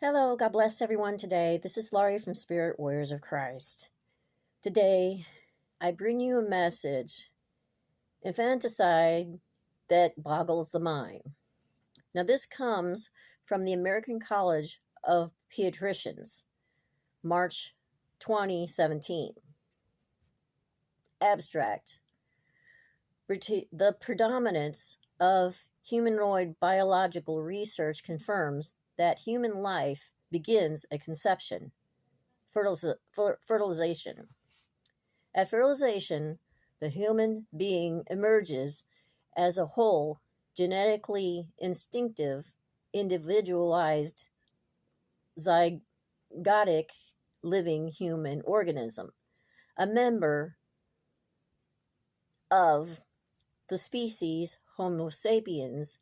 Hello, God bless everyone today. This is Laurie from Spirit Warriors of Christ. Today, I bring you a message, Infanticide that boggles the mind. Now, this comes from the American College of Pediatricians, March 2017. Abstract. The predominance of humanoid biological research confirms that human life begins at conception. Fertilization. At fertilization, the human being emerges as a whole, genetically instinctive, individualized, zygotic living human organism, a member of the species Homo sapiens,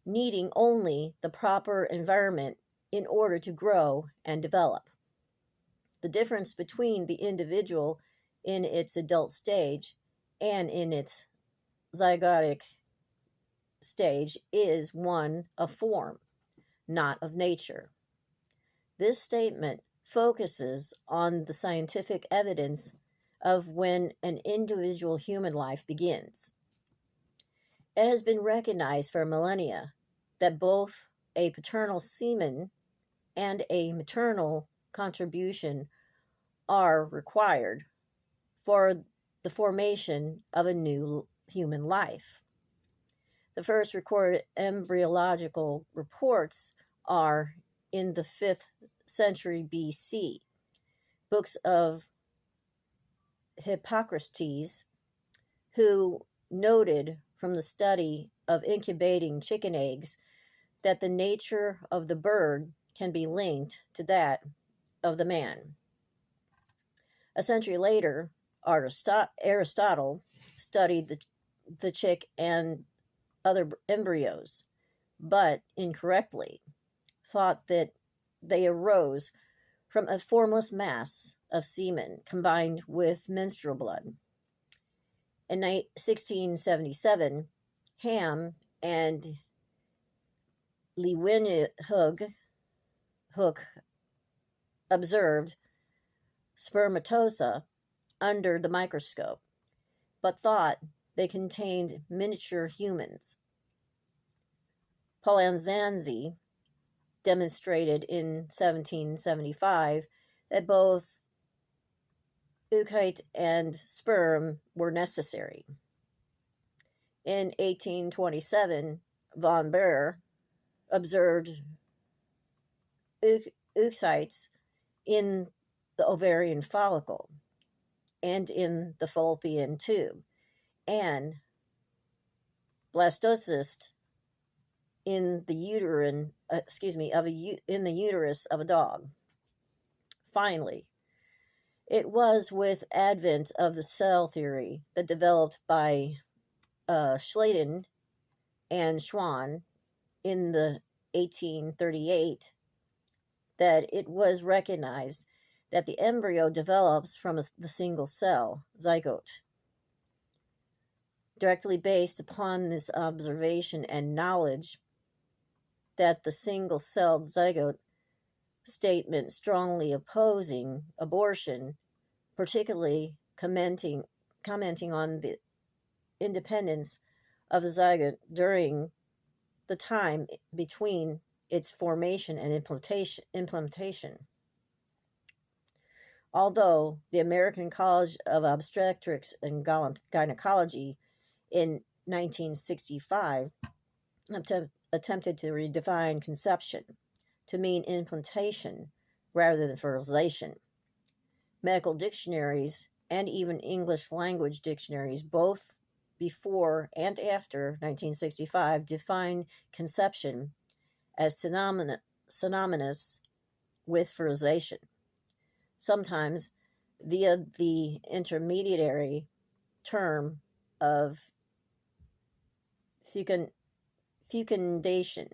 needing only the proper environment in order to grow and develop. The difference between the individual in its adult stage and in its zygotic stage is one of form, not of nature. This statement focuses on the scientific evidence of when an individual human life begins. It has been recognized for millennia that both a paternal semen and a maternal contribution are required for the formation of a new human life. The first recorded embryological reports are in the 5th century BC. Books of Hippocrates, who noted from the study of incubating chicken eggs that the nature of the bird can be linked to that of the man. A century later, Aristotle studied the chick and other embryos, but incorrectly thought that they arose from a formless mass of semen combined with menstrual blood. In 1677, Ham and Leeuwenhoek observed spermatozoa under the microscope, but thought they contained miniature humans. Polanyi demonstrated in 1775 that both oocyte and sperm were necessary. In 1827, von Baer observed oocytes in the ovarian follicle and in the fallopian tube, and blastocyst in the in the uterus of a dog. Finally, it was with advent of the cell theory that developed by Schleiden and Schwann in the 1838 that it was recognized that the embryo develops from the single cell zygote. Directly based upon this observation and knowledge that the single-celled zygote statement strongly opposing abortion, particularly commenting on the independence of the zygote during the time between its formation and implantation. Although the American College of Obstetrics and Gynecology in 1965 attempted to redefine conception to mean implantation rather than fertilization. Medical dictionaries and even English language dictionaries, both before and after 1965, define conception as synonymous with fertilization, sometimes via the intermediary term of fecundation.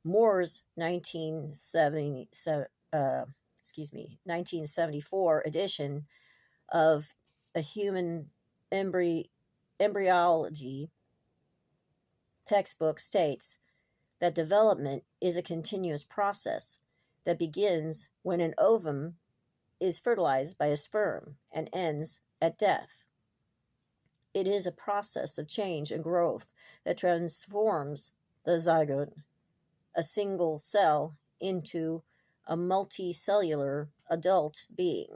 Moore's 1974 edition of A Human Embryology textbook states that development is a continuous process that begins when an ovum is fertilized by a sperm and ends at death. It is a process of change and growth that transforms the zygote, a single cell, into a multicellular adult being.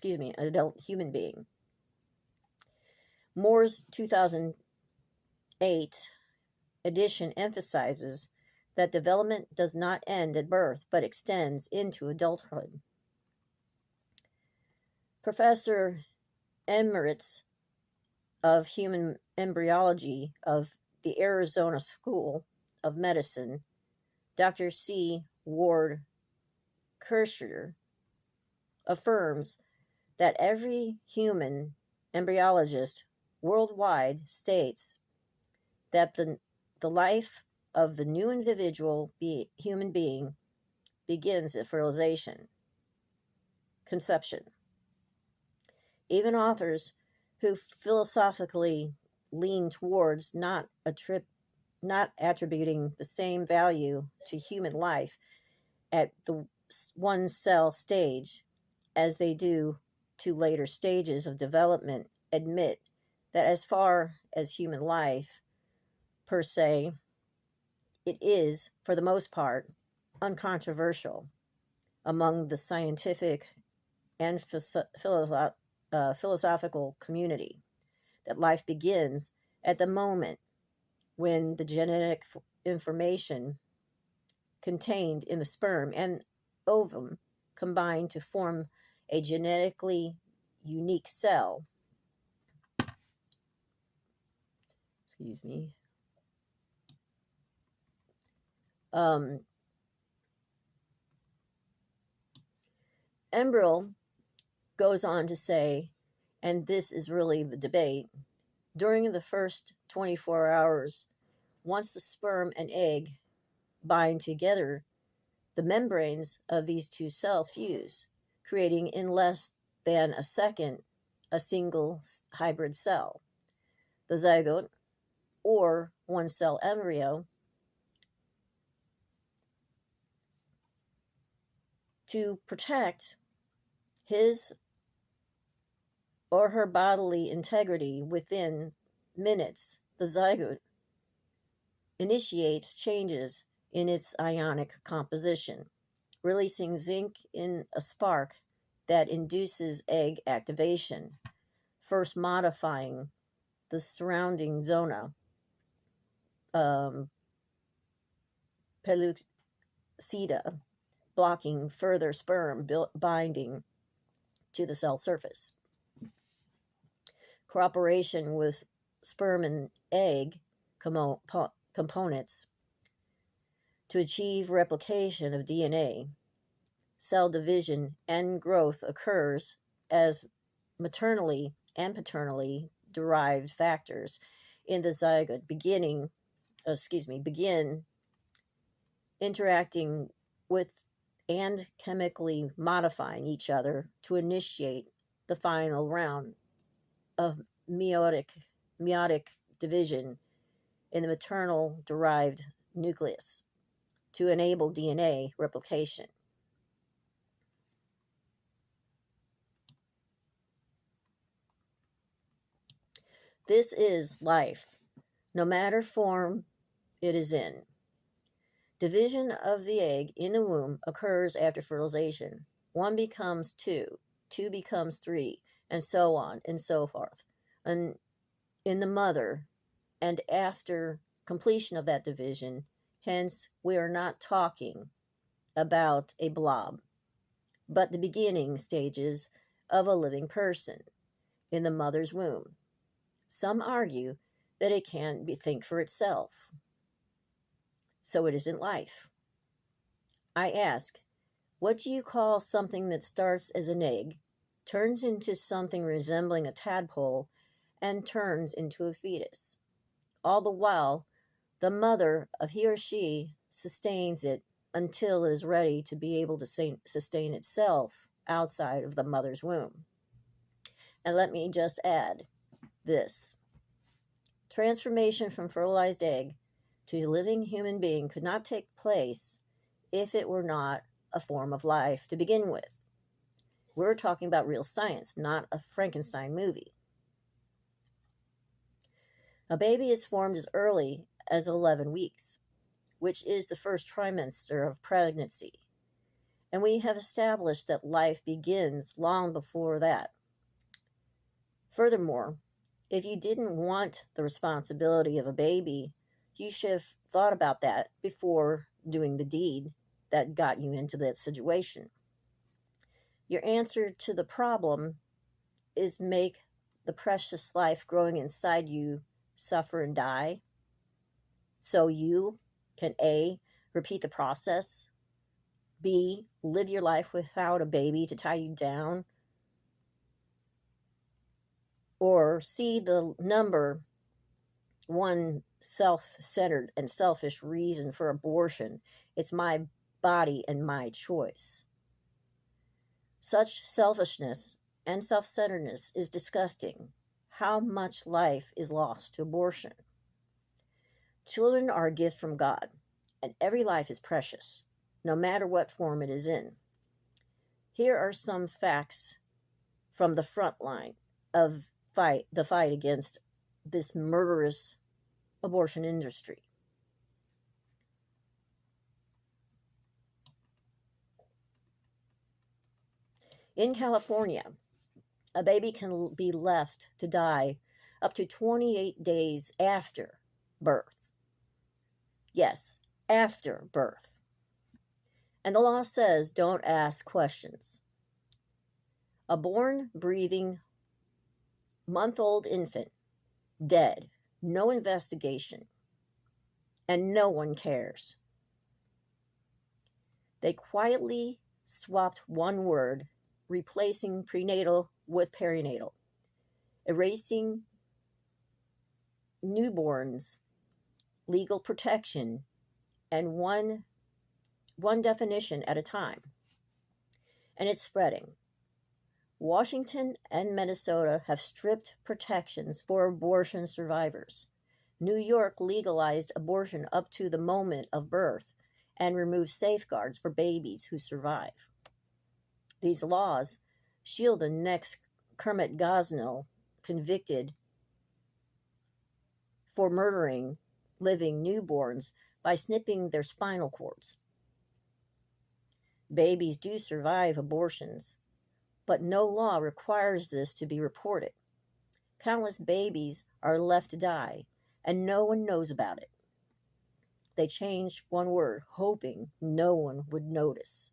An adult human being. Moore's 2008 edition emphasizes that development does not end at birth but extends into adulthood. Professor Emeritus of Human Embryology of the Arizona School of Medicine, Dr. C. Ward Kirscher, affirms that every human embryologist worldwide states that the life of the new individual human being begins at fertilization, conception. Even authors who philosophically lean towards not attributing the same value to human life at the one cell stage as they do to later stages of development admit that as far as human life per se, it is, for the most part, uncontroversial among the scientific and philosophical community that life begins at the moment when the genetic information contained in the sperm and ovum combine to form a genetically unique cell. Embryol goes on to say, and this is really the debate, during the first 24 hours, once the sperm and egg bind together, the membranes of these two cells fuse, creating in less than a second a single hybrid cell, the zygote, or one-cell embryo. To protect his or her bodily integrity within minutes, the zygote initiates changes in its ionic composition, releasing zinc in a spark that induces egg activation, first modifying the surrounding zona, pellucida, blocking further sperm binding to the cell surface. Cooperation with sperm and egg components to achieve replication of DNA, cell division and growth occurs as maternally and paternally derived factors in the zygote begin interacting with and chemically modifying each other to initiate the final round of meiotic division in the maternal derived nucleus to enable DNA replication. This is life, no matter form it is in. Division of the egg in the womb occurs after fertilization. 1 becomes 2, 2 becomes 3, and so on and so forth. And in the mother, and after completion of that division, hence we are not talking about a blob, but the beginning stages of a living person in the mother's womb. Some argue that it can think for itself, so it isn't life. I ask, what do you call something that starts as an egg, turns into something resembling a tadpole, and turns into a fetus? All the while, the mother of he or she sustains it until it is ready to be able to sustain itself outside of the mother's womb. And let me just add this. Transformation from fertilized egg to a living human being could not take place if it were not a form of life to begin with. We're talking about real science, not a Frankenstein movie. A baby is formed as early as 11 weeks, which is the first trimester of pregnancy. And we have established that life begins long before that. Furthermore, if you didn't want the responsibility of a baby, you should have thought about that before doing the deed that got you into that situation. Your answer to the problem is make the precious life growing inside you suffer and die, so you can A, repeat the process, B, live your life without a baby to tie you down, or C, the number one self-centered and selfish reason for abortion. It's my body and my choice. Such selfishness and self-centeredness is disgusting. How much life is lost to abortion? Children are a gift from God, and every life is precious, no matter what form it is in. Here are some facts from the front line of the fight against this murderous abortion industry. In California, a baby can be left to die up to 28 days after birth. Yes, after birth. And the law says don't ask questions. A born, breathing, month-old infant, dead, no investigation, and no one cares. They quietly swapped one word, replacing prenatal with perinatal, erasing newborns' legal protection and one definition at a time. And it's spreading. Washington and Minnesota have stripped protections for abortion survivors. New York legalized abortion up to the moment of birth and removed safeguards for babies who survive. These laws shield the next Kermit Gosnell convicted for murdering living newborns by snipping their spinal cords. Babies do survive abortions, but no law requires this to be reported. Countless babies are left to die, and no one knows about it. They changed one word, hoping no one would notice.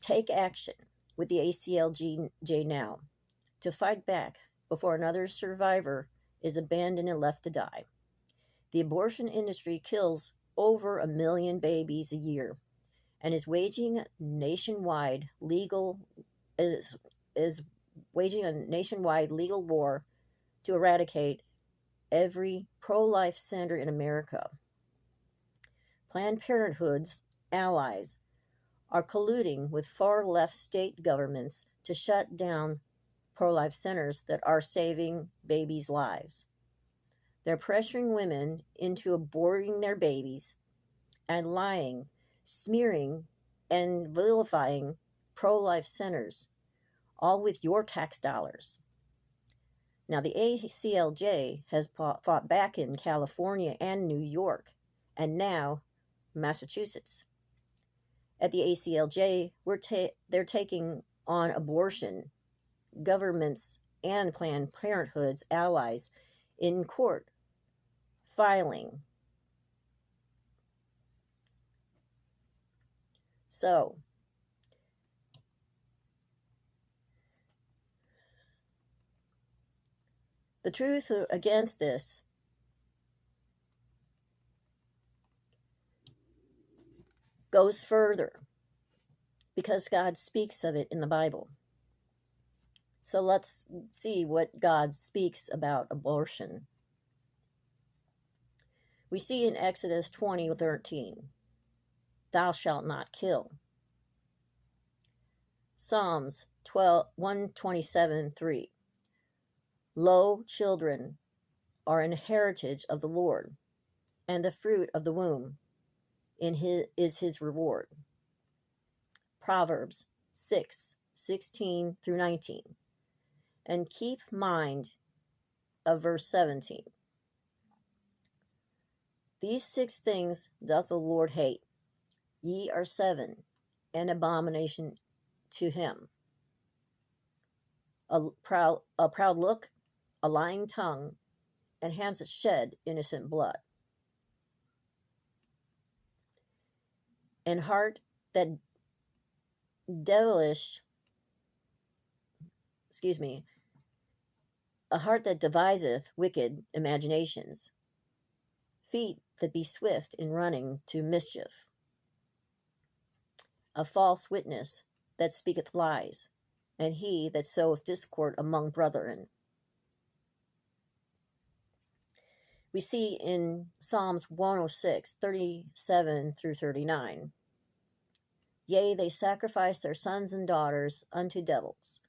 Take action with the ACLJ now to fight back before another survivor is abandoned and left to die. The abortion industry kills over 1 million babies a year and is waging a nationwide legal war to eradicate every pro-life center in America. Planned Parenthood's allies are colluding with far-left state governments to shut down pro-life centers that are saving babies' lives. They're pressuring women into aborting their babies and lying, smearing, and vilifying pro-life centers, all with your tax dollars. Now, the ACLJ has fought back in California and New York, and now Massachusetts. At the ACLJ, they're taking on abortion, governments, and Planned Parenthood's allies in court, filing. So, the truth against this goes further because God speaks of it in the Bible. So let's see what God speaks about abortion. We see in Exodus 20:13, thou shalt not kill. Psalms 127:3, lo, children are an heritage of the Lord, and the fruit of the womb is his reward. Proverbs 6:16-19. And keep mind of verse 17. These 6 things doth the Lord hate. Ye are 7, an abomination to him. A proud look, a lying tongue, and hands that shed innocent blood. And heart that a heart that deviseth wicked imaginations, feet that be swift in running to mischief, a false witness that speaketh lies, and he that soweth discord among brethren. We see in Psalms 106:37-39. Yea, they sacrifice their sons and daughters unto devils,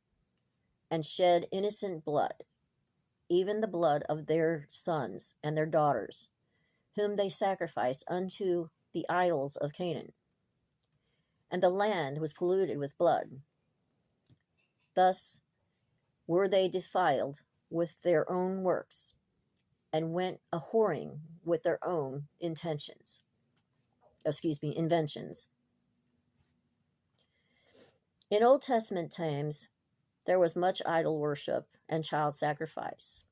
and shed innocent blood, even the blood of their sons and their daughters, whom they sacrificed unto the idols of Canaan. And the land was polluted with blood. Thus were they defiled with their own works, and went a whoring with their own inventions. In Old Testament times, there was much idol worship and child sacrifice.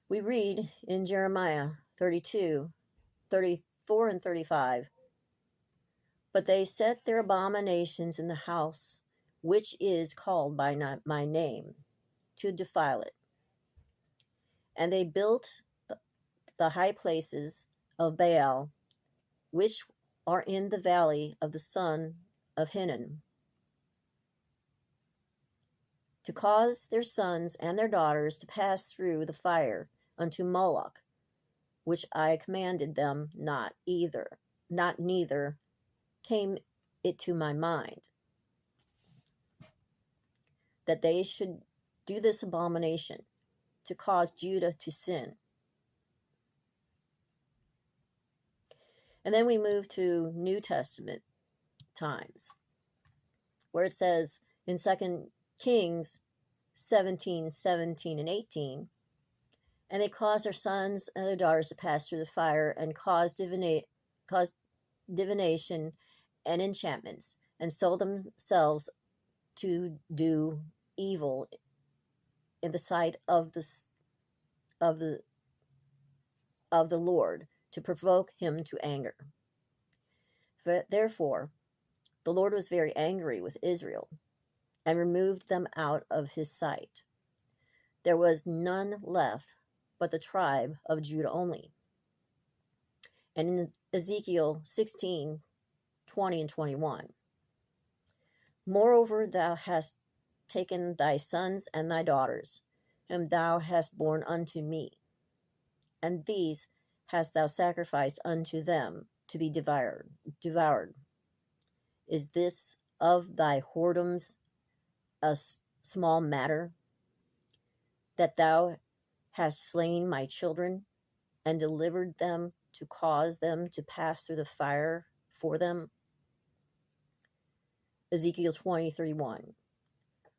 We read in Jeremiah 32:34-35, but they set their abominations in the house which is called by my name, to defile it. And they built the high places of Baal, which are in the valley of the son of Hinnom, to cause their sons and their daughters to pass through the fire unto Moloch, which I commanded them not, neither came it to my mind, that they should do this abomination, to cause Judah to sin. And then we move to New Testament times, where it says in 2 Kings 17:17-18, and they caused their sons and their daughters to pass through the fire, and caused divination and enchantments, and sold themselves to do evil in the sight of the Lord, to provoke him to anger. Therefore, the Lord was very angry with Israel, and removed them out of his sight. There was none left but the tribe of Judah only. And in Ezekiel 16:20-21, moreover, thou hast taken thy sons and thy daughters, whom thou hast borne unto me, and these hast thou sacrificed unto them to be devoured. Is this of thy whoredoms a small matter, that thou hast slain my children, and delivered them to cause them to pass through the fire for them? Ezekiel 23:1.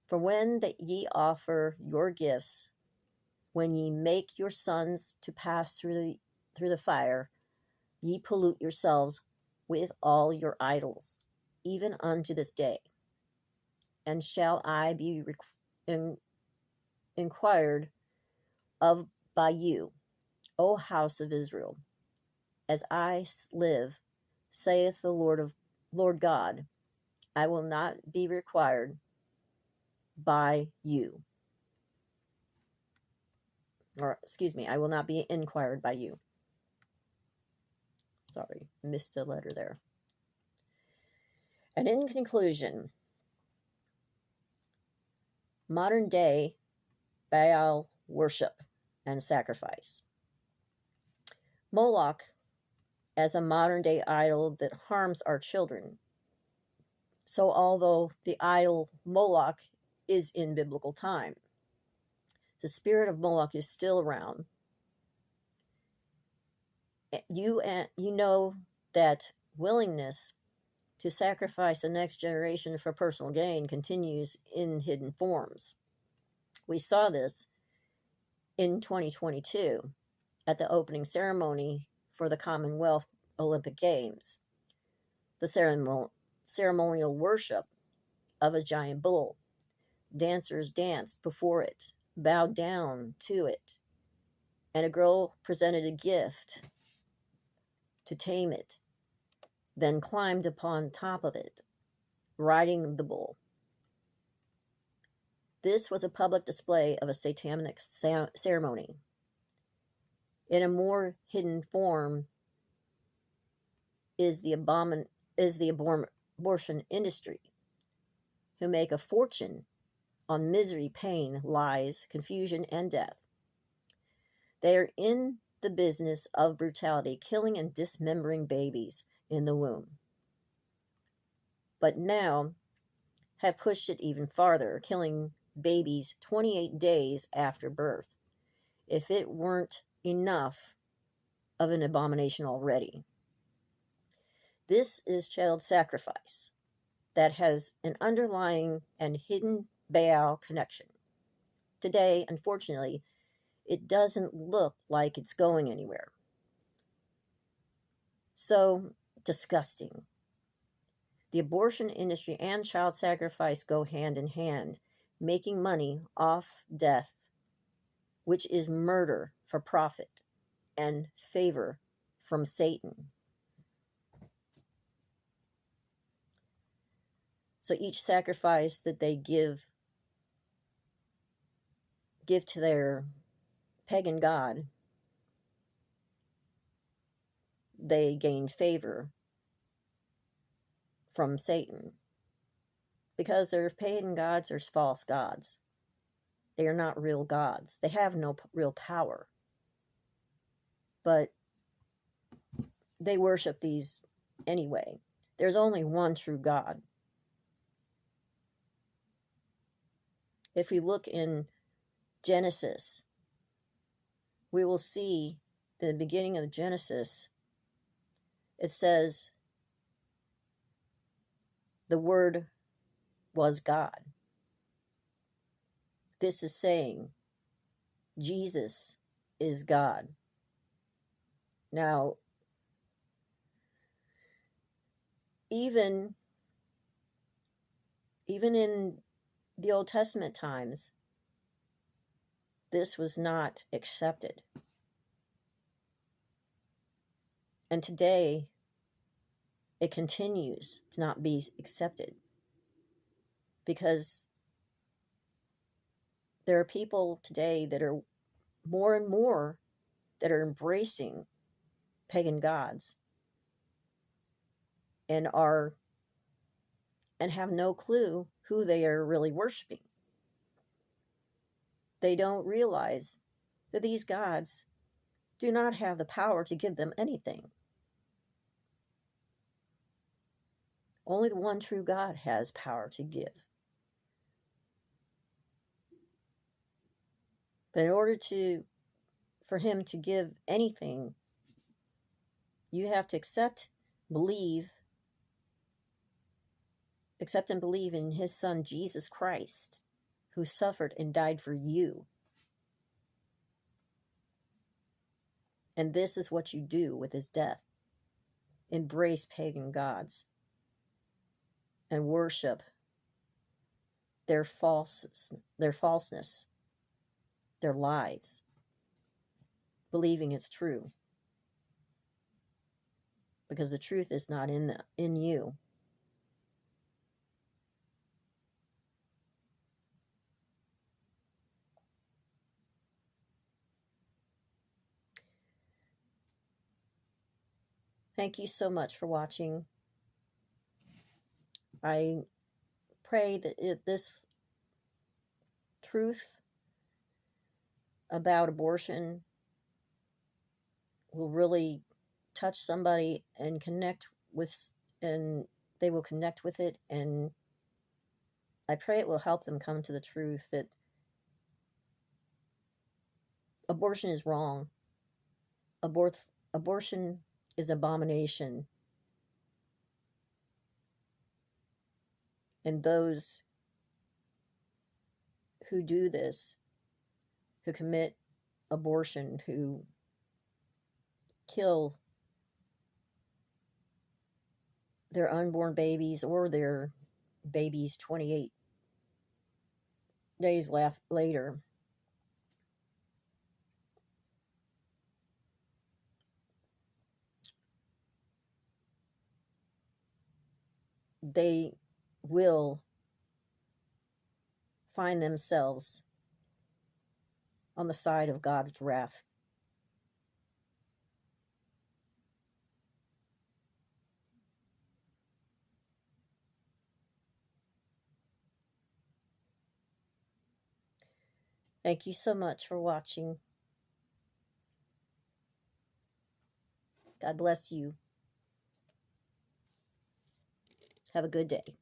For when that ye offer your gifts, when ye make your sons to pass through the fire, ye pollute yourselves with all your idols, even unto this day. And shall I be inquired of by you, O house of Israel? As I live, saith the Lord God, I will not be required by you. I will not be inquired by you. Sorry, missed a letter there. And in conclusion, modern day Baal worship and sacrifice. Moloch as a modern day idol that harms our children. So although the idol Moloch is in biblical time. The spirit of Moloch is still around. You know that willingness to sacrifice the next generation for personal gain continues in hidden forms. We saw this in 2022 at the opening ceremony for the Commonwealth Olympic Games. The ceremonial worship of a giant bull. Dancers danced before it, bowed down to it, and a girl presented a gift to tame it, then climbed upon top of it, riding the bull. This was a public display of a satanic ceremony. In a more hidden form is the abortion industry, who make a fortune on misery, pain, lies, confusion, and death. They are in the business of brutality, killing and dismembering babies in the womb. But now have pushed it even farther, killing babies 28 days after birth, if it weren't enough of an abomination already. This is child sacrifice that has an underlying and hidden Baal connection. Today, unfortunately, it doesn't look like it's going anywhere. So disgusting. The abortion industry and child sacrifice go hand in hand, making money off death, which is murder for profit and favor from Satan. So each sacrifice that they give to their pagan god, they gained favor from Satan. Because their pagan gods are false gods. They are not real gods. They have no real power. But they worship these anyway. There's only one true God. If we look in Genesis, we will see the beginning of Genesis, it says the Word was God. This is saying Jesus is God. Now, even in the Old Testament times, this was not accepted. And today, it continues to not be accepted. Because there are people today that are more and more that are embracing pagan gods and have no clue who they are really worshiping. They don't realize that these gods do not have the power to give them anything. Only the one true God has power to give. But in order for him to give anything, you have to accept and believe in his son, Jesus Christ, who suffered and died for you. And this is what you do with his death. Embrace pagan gods and worship their falseness, their lies, believing it's true. Because the truth is not in you. Thank you so much for watching. I pray that this truth about abortion will really touch somebody and they will connect with it and I pray it will help them come to the truth that abortion is wrong. Abortion is abomination. And those who do this, who commit abortion, who kill their unborn babies or their babies 28 days later, they will find themselves on the side of God's wrath. Thank you so much for watching. God bless you. Have a good day.